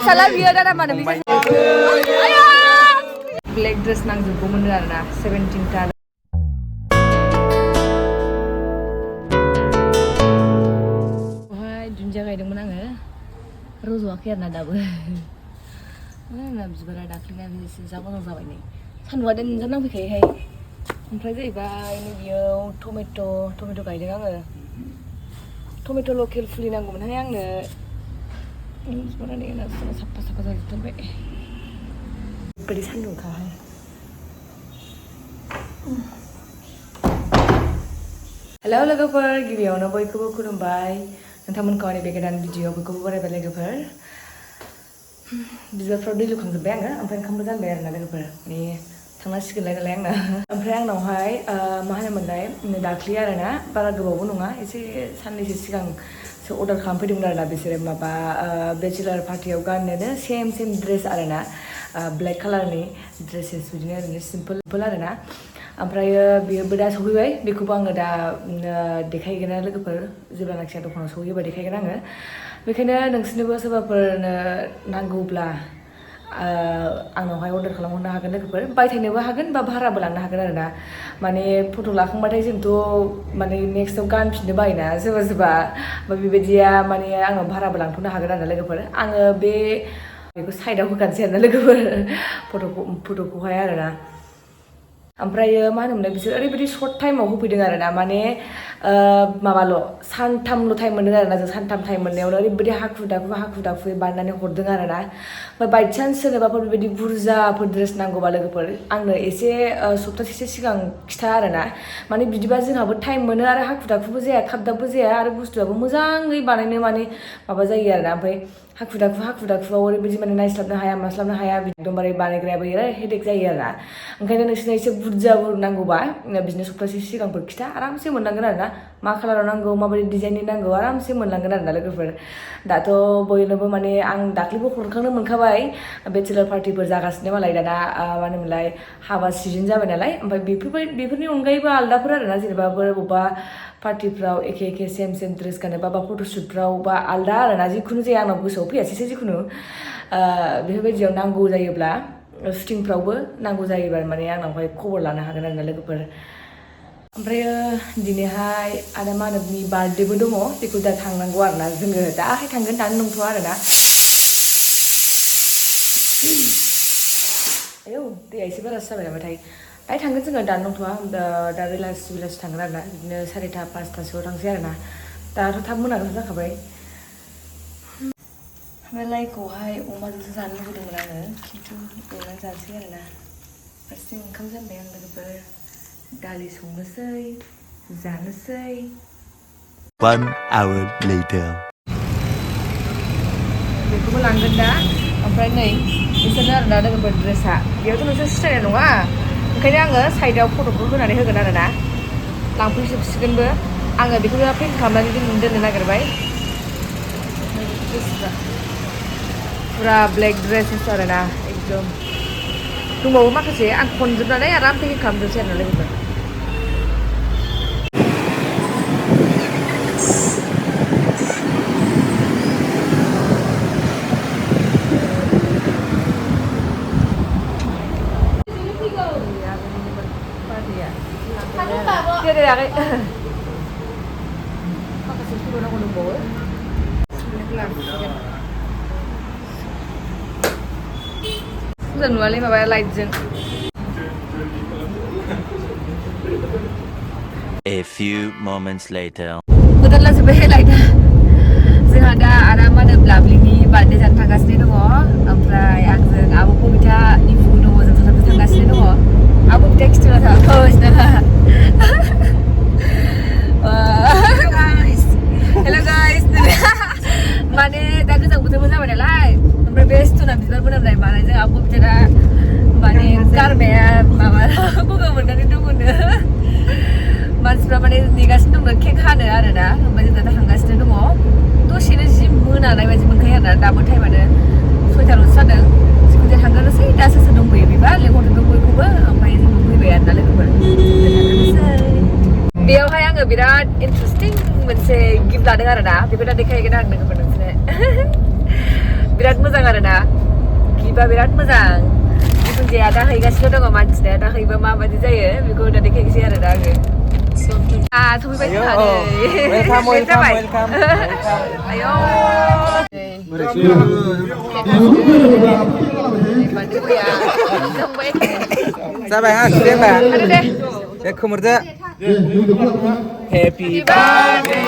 Salah dia Dada Manob black dress नांजोबगौमोन आरोना 17 ta दुन्दिया गायदोंमोन आङो रज'वाखै आरोना दाबो ना बिबारा दाख्लैना एसे जा मोजां जाबाय नै सान्दुंआ देन्जार नांफैखायोहाय ओमफ्राय जाहैबाय नैबेयाव टमेट' गायदों आङो टमेट' लकेल फुलि नांगौमोनहाय आंनो बिबारा नै साफा जाजोबथारबाय ओरैबायदि सान्दुंखाहाय हेलौ लोगोफोर गिबियावनो बयखौबो खुलुमबाय नोंथांमोनखौ आंनि बे गोदान भिडिअ बयखौबो बरायबाय लोगोफोर बिबारफ्राव दै लुखांजोब्बाय आङो ओमफ्राय ओंखामबो जानबाय आरोना लोगोफोर माने थांनांसिगोनलाय नालाय आंना ओमफ्राय आंनावहाय मा होनोमोनलाय दाख्लि आरोना बारा गोबावबो नङा एसे साननैसो सिगांसो अर्डार खालामफैदोंमोन आरोना बिसोरो माबा बेचेलार पार्टियाव गाननोनो सेम ड्रेस आरोना ब्लेक कालारनि ड्रेसेस बिदिनो ओरैनो सिम्पोल आरोना ओमफ्रायो बेयोबो दा सफैबाय बेखौबो आङो दा देखायगोन लोगोफोर जेब्लानाखि दखानाव सहैयोबा देखायगोन आङो बेखायनो नोंसोरनोबो सोरबाफोरनो नांगौब्ला आंनावहाय अर्डार खालामहरनो हागोन लोगोफोर बायथायनोबो हागोन बा भाराबो लांनो हागोन आरोना माने फट' लाखांबाथाय जोंथ' माने नेक्स्टआव गानफिननो बायोना सोरबा बा बेबायदिया माने आङो भाराबो लांथ'नो हागोन आरोना लोगोफोर आङो बेखौ साइडआव होगानोसै आरोना लोगोफोर फट'खौहाय आरोना ओमफ्रायो मा होनोमोनलाय बिसोर ओरैबायदि सर्ट टाइमाव होफैदों आरोना माने माबाल' सानथामल' टाइम मोनदों आरोना जों सानथाम टाइम मोननायावनो ओरैबायदि हाखु दाखुयै बानायनानै हरदों आरोना ओमफ्राय बायचान्स सोरनोबाफोर बेबायदि बुरजाफोर ड्रेस नांगौबा लोगोफोर आंनो एसे सप्तासेसो सिगां खिथा आरोना माने बिदिबा जोंहाबो टाइम मोनो आरो हाखु दाखुबो जाया खाब दाबबो जाया आरो बुस्थुआबो मोजाङै बानायनो माने माबा जायो आरोना ओमफ्राय हाखु दाखुआव ओरैबायदि माने नायस्लाबनो हाया मास्लाबनो हाया एकदमबारे बानायग्रायाबो हेडेक जायो आरोना ओंखायनो नोंसोरनो एसे बुरजा नांगौबा बिदिनो सप्तासे सिगांफोर खिथा आरामसे मोनलांगोन आरोना मा कालाराव नांगौ माबायदि डिजाइननि नांगौ आरामसे मोनलांगोन आरोना लोगोफोर दाथ' बयनोबो माने आं दाख्लैबो हरखांनो मोनखाबाय बेचेलार पार्टिफोर जागासिनो मालाय दाना मा होनोमोनलाय हाबा सिजन जाबाय नालाय ओमफ्राय बेफोरनि अनगायैबो आलदाफोर आरोना जेनेबा बबेबा पार्टिफ्राव एखे सेम ड्रेस गानोबा बा फट'शुटफ्राव बा आलदा आरोना जिखुनु जाया आंनाव गोसोआव फैयासैसो जिखुनु बेफोरबायदियाव नांगौ जायोब्ला शुटिंफ्रावबो नांगौ जायोबा माने आंनावहाय खबर लानो हागोन आरोना लोगोफोर ओमफ्रायो दिनैहाय आदा मानबनि बार्थडेबो दङ बेखौ दा थांनांगौ आरोना जोङो दाहाय थांगोन दानो नंथ'आ आरोना आयौ दैया एसे बारासो जाबाय नामाथाय दाहाय थांगोन जोङो दानो नंथ'आ दा बेलासि थांगोन आरोना बिदिनो 4टा 5टासोआव थांसै आरोना दाथ' थाब मोनागासो जाखाबाय लाइखौहाय अमाजोंसो जानो लुबैदोंमोन आङो खिन्थु एवनानै जानोसै आरोना फारसे ओंखाम जानबाय आं लोगोफोर दालि संनोसै जानोसै 1 hour later बेखौबो लांगोन दा ओमफ्राय नै बिसोरनो आरोना लोगोफोर ड्रेसा बेयावथ' नोंसोर सिनायनाय नङा ओंखायनो आङो साइडआव फट'खौ होनानै होगोन आरोना लांफैजोबसिगोनबो आङो बेखौ पेक खालामनानै दोननो नागिरबाय पुरा ब्लेक ड्रेसेस आरोना एकदम दंबावो माखासे आं खनजोबनानै आराम पेकिं खालामजोबसै आरोना लोगोफोर माखासे फट' नांगौ दंबावो मोजां नुवालै माबाया लाइटजों A few moments later गोदान लाजोब्बाय लाइटआ जोंहा दा आदा मानब लाबलिनि बार्थडे जानो थांगासिनो दङ ओमफ्राय आंजों आब' कबितानि फुग दङ जों साथामजों थांगासिनो दङ आब' कबिता खिथाना हेल' गाइस माने दा गोजां बोथोरबो जाबाय नालाय ओमफ्राय बे स्ट'ना बिबार मोनामनाय मानायजों आब' कबिता माने गारमाया माबा गगा मोननानै दङनो मानसिफ्रा माने नेगासिनो दङ केक हानो आरोना ओमफ्राय जों दा थांगासिनो दङ दसेनो जि मोनानाय बायदि मोनखायो आरोना दाबो टाइमानो 6टाल'सो जादों जिखुनु जाया थांग्रोनोसै दा सोर दंफैयो बेबा लेंहरदों बयखौबो ओमफ्राय जों फैबाय आरोना लोगोफोर बेयावहाय आङो बिराद इन्टारेस्टिं मोनसे गिफ्ट लादों आरोना बेखौ दा देखायगोन आं लोगोफोर नोंसोरनो बिराद मोजां आरोना गिबा बिराद मोजां जिखुनु जाया दा हैगासिनो दङ मानसिना दा हैबा माबायदि जायो बेखौ दा देखायनोसै आरो दा आङो सफैबाय जोंहा नै जाबाय आयौ जाबाय हा दे होमबा दे खोमोरदो happy birthday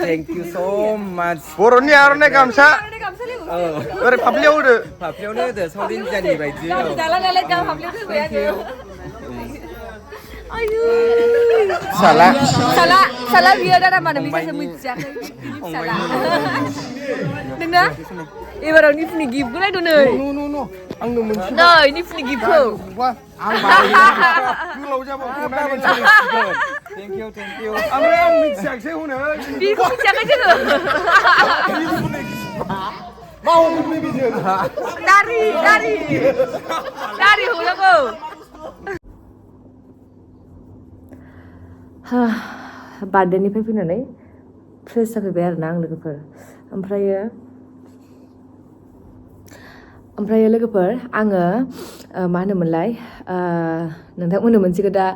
Thank you so much. बर'नि आर'नाइ गामसा ओरै फाफ्लियाव होदो फाफ्लियावनो होदो साउथ इन्डियानि बायदि साला साला बियो दादा मानोब बिसोरसो मिथियाखै साला नोंना एबाराव निफुनि गिफ्टखौ नायदो नै आंनो मोनसे नै निफुनि गिफ्टखौ आं गोलाव जाबाव Thank you ओमफ्राय आं मिथियाखै हनै बेखौ मिथियाखै जोङो मावनो बेजों दारि हनांगौ बार्थडेनिफ्राय फैनानै फ्रेस जाफैबाय आरोना आं लोगोफोर ओमफ्रायो लोगोफोर आङो मा होनोमोनलाय नोंथांमोननो मोनसे खोथा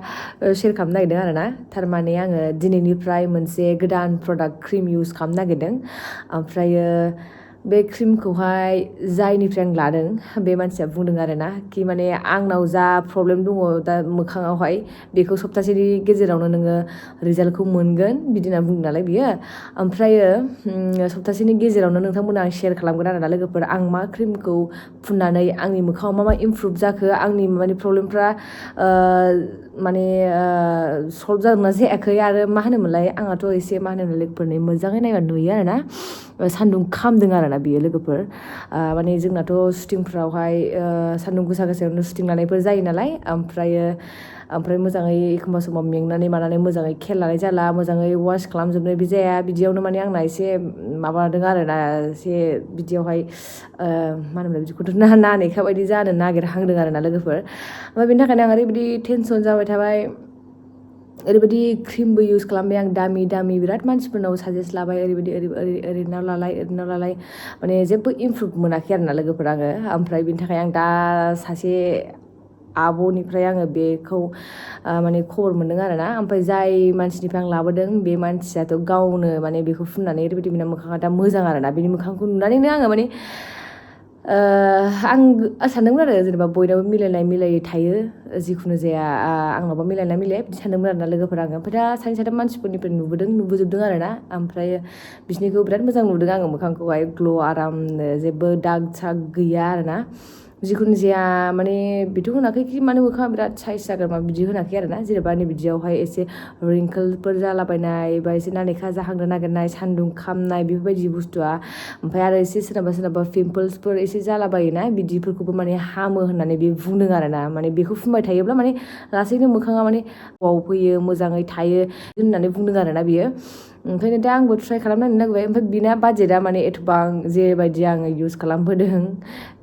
शेयार खालामनो नागिरदों आरोना थारमाने आङो दिनैनिफ्राय मोनसे गोदान प्रडाक्ट क्रिम इउज खालामनो नागिरदों ओमफ्रायो बे क्रिमखौहाय जायनिफ्राय आं लादों बे मानसिया बुंदों आरोना कि माने आंनाव जा प्रब्लेम दङ दा मोखाङावहाय बेखौ सप्तासेनि गेजेरावनो नोङो रिजाल्टखौ मोनगोन बिदि होनना बुंदों नालाय बियो ओमफ्रायो सप्तासेनि गेजेरावनो नोंथांमोननो आं शेयार खालामगोन आरोना लोगोफोर आं मा क्रिमखौ फुननानै आंनि मोखाङाव मा इमप्रुभ जाखो आंनि माने प्रब्लेमफ्रा माने सल्भ जादोंना जायाखै आरो मा होनोमोनलाय आंहाथ' एसे मा होनोमोनलाय लोगोफोरनि मोजाङै नायबा नुयो आरोना सान्दुं खामदों आरोना बियो लोगोफोर माने जोंनाथ' शुटिंफ्रावहाय सान्दुं गोसा गोसायावनो शुटिं लानायफोर जायो नालाय ओमफ्राय मोजाङै एखमबा समाव मेंनानै मानानै मोजाङै खेल लानाय जाला मोजाङै वाश खालामजोबनाय बि जाया बिदियावनो माने आंना एसे माबादों आरोना एसे बिदियावहाय मा होनोमोनलाय बिदिखौथ' नानेखा बायदि जानो नागिरहांदों आरोना लोगोफोर ओमफ्राय बेनि थाखायनो आं ओरैबायदि टेनसन जाबाय थाबाय ओरैबायदि क्रिमबो इउज खालामबाय आं दामि बिराद मानसिफोरनाव साजेस्ट लाबाय ओरैबायदि ओरैनाव लालाय माने जेबो इमप्रुभ मोनाखै आरोना लोगोफोर आङो ओमफ्राय बिनि थाखाय आं दा सासे आब'निफ्राय आङो बेखौ माने खबर मोनदों आरोना ओमफ्राय जाय मानसिनिफ्राय आं लाबोदों बे मानसियाथ' गावनो माने बेखौ फुननानै ओरैबायदि बेना मोखाङा दा मोजां आरोना बेनि मोखांखौ नुनानैनो आङो माने आं सानदोंमोन आरो जेनेबा बयनाबो मिलायै थायो जिखुनु जाया आंनावबा मिलायना मिलाया बिदि सानदोंमोन आरोना लोगोफोर आङो ओमफ्राय दा सानै साथाम मानसिफोरनिफ्राय नुबोजोबदों आरोना ओमफ्राय बिसोरनिखौ बिराद मोजां नुदों आङो मोखांखौहाय ग्ल' आरामनो जेबो दाग साग गैया आरोना जिखुनु जाया माने बेथ' होनाखै कि माने मोखाङा बिराद साइज जागोन मा बिदि होनाखै आरोना जेनेबा नै बिदियावहाय एसे रिंकोलफोर जालाबायनाय बा एसे नानेखा जाहांनो नागिरनाय सान्दुं खामनाय बेफोरबायदि बुस्थुआ ओमफ्राय आरो एसे सोरनाबा पिम्पल्सफोर एसे जालाबायोना बिदिफोरखौबो माने हामो होननानै बे बुंदों आरोना माने बेखौ फुनबाय थायोब्ला माने लासैनो मोखाङा माने वाव फैयो मोजाङै थायो होननानै बुंदों आरोना बियो ओंखायनो दा आंबो ट्राइ खालामनानै नायबाय ओमफ्राय बिना बाजेटआ माने एथबां जेबायदि आङो इउज खालामबोदों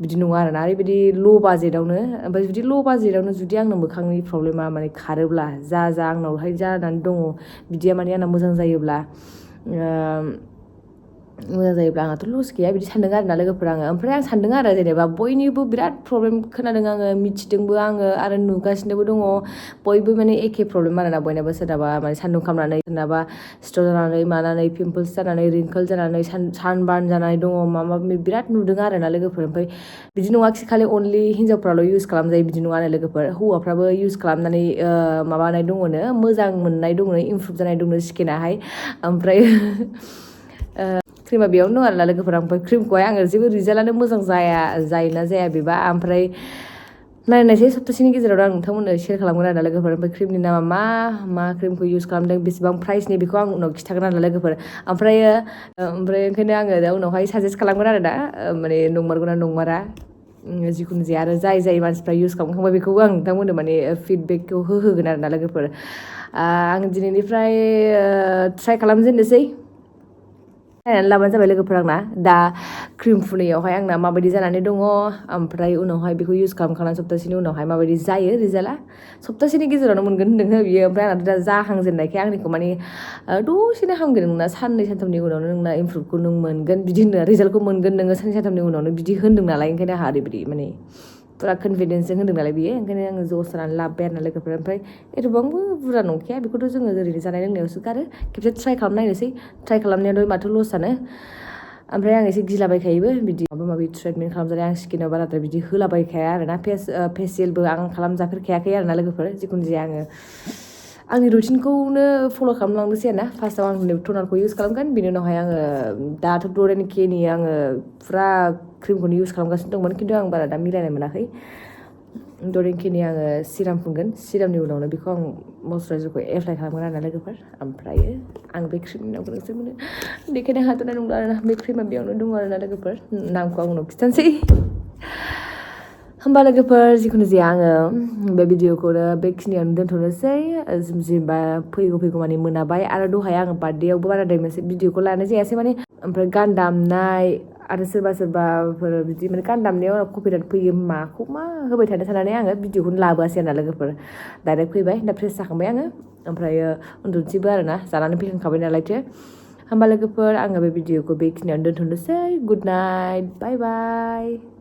बिदि नङा आरोना ओरैबायदि ल' बाजेटावनो ओमफ्राय जुदि ल' बाजेटावनो जुदि आंनो मोखांनि प्रब्लेमा माने खारोब्ला जा आंनावहाय जानानै दङ बिदिया माने आंना मोजां जायोब्ला आंहाथ' लस गैया बिदि सानदों आरोना लोगोफोर आङो ओमफ्राय आं सानदों आरो जेनेबा बयनिबो बिराद प्रब्लेम खोनादों आङो मिथिदोंबो आङो आरो नुगासिनोबो दङ बयबो माने एखे प्रब्लेम आरोना बयनाबो सोरनाबा माने सान्दुं खामनानै सोरनाबा सिथर जानानै मानानै पिम्पल्स जानानै रिंकोल जानानै सानबार्न जानानै दङ माबा बिराद नुदों आरोना लोगोफोर ओमफ्राय बिदि नङा खि खालि अनलि हिनजावफ्राल' इउज खालामजायो बिदि नङा आरो लोगोफोर हौवाफ्राबो इउज खालामनानै माबानाय दङनो मोजां मोननाय दङनो इमप्रुभ जानाय दङनो स्किनाहाय ओमफ्राय क्रिमा बेयावनो दं आरोना लोगोफोर ओमफ्राय क्रिमखौहाय आङो जेबो रिजाल्टआनो मोजां जायोना जाया बेबा ओमफ्राय नायनायसै सप्तासेनि गेजेराव आं नोंथांमोननो शेयार खालामगोन आरो लोगोफोर ओमफ्राय क्रिमनि नामा मा क्रिमखौ इउज खालामदों बेसेबां प्राइसनि बेखौ आं उनाव खिथागोन आरो लोगोफोर ओमफ्राय ओंखायनो आङो दा उनावहाय साजेस्ट खालामगोन आरो दा माने नंमारगौना नंमारा जिखुनु जाया आरो जाय मानसिफ्रा इउज खालामखांबाय बेखौबो आं नोंथांमोननो माने फिडबेकखौ होगोन आरो ना लोगोफोर आं दिनैनिफ्राय ट्राइ खालामजेननोसै नायनानै लाबानो जाबाय लोगोफोर आंना दा क्रिम फुनैयावहाय आंना माबायदि जानानै दङ ओमफ्राय उनावहाय बेखौ इउज खालामखांनानै सप्तासेनि उनावहाय माबायदि जायो रिजाल्टआ सप्तासेनि गेजेरावनो मोनगोन होन्दों बियो ओमफ्राय आंनाथ' दा जाहांजेननायखाय आंनिखौ माने दसेनो हामगोन नोंना साननै सानथामनि उनावनो नोंना इमप्रुभखौ नों मोनगोन बिदि होन्दों रिजाल्टखौ मोनगोन नोङो साननै सानथामनि उनावनो बिदि होन्दों नालाय ओंखायनो आंहा ओरैबायदि माने फुरा कनफिडेन्सजों होन्दों नालाय बियो ओंखायनो आङो जस जानानै लाबोबाय आरो ना लोगोफोर ओमफ्राय एथ'बांबो बुरजा नंखाया बेखौथ' जोङो ओरैनो जानाय लोंनायावसो गारो खेबसे ट्राइ खालामनायनोसै ट्राइ खालामनायाथ' माथो लस जानो ओमफ्राय आं एसे गिलाबायखायोबो बिदि माबा माबि ट्रिटमेन्ट खालामजानाय आं स्किनाव बाराद्राय बिदि होलाबायखाया आरो ना फेसियेलबो आं खालामजाफेरखायाखै आरो ना लोगोफोर जिखुनु जाया आङो आंनि रुटिनखौनो फल' खालामलांनोसै आरो ना फार्स्टआव आं टनारखौ इउज खालामगोन बिनि उनावहाय आङो दाथ' डरेनकेनि आङो फुरा क्रिमखौनो इउज खालामगासिनो दंमोन खिन्थु आं बारा दा मिलायनाय मोनाखै डरेनकेनि आङो सिराम फुनगोन सिरामनि उनावनो बेखौ आं मयस्चाराइजारखौ एप्लाइ खालामगोन आरो ना लोगोफोर ओमफ्रायो आं बे क्रिमनि नामखौ नोंसोर मोनो देखायनो हाथ'नाय नंला आरोना बे क्रिमा बेयावनो दङ आरो ना लोगोफोर नामखौ आं उनाव खिथानोसै होमबा लोगोफोर जिखुनु जाया आङो बे भिडिअखौनो बेखिनियावनो दोनथ'नोसै जेनेबा फैगौ माने मोनाबाय आरो दहाय आङो बार्थडेआवबो बाराद्राय मोनसे भिडिअखौ लानाय जायासै माने ओमफ्राय गान दामनाय आरो सोरबाफोर बिदि माने गान दामनायाव कपिराइट फैयो माखौ मा होबाय थानो साननानै आङो भिडिअखौनो लाबोआसै आरो ना लोगोफोर डाइरेक्ट फैबाय दा फ्रेस जाखांबाय आङो ओमफ्रायो उन्दुनोसैबो आरो ना जानानै फैखांखाबाय नालायथो होमबा लोगोफोर आङो बे भिडिअखौ बेखिनियावनो दोनथ'नोसै गुड नाइट बाय बाय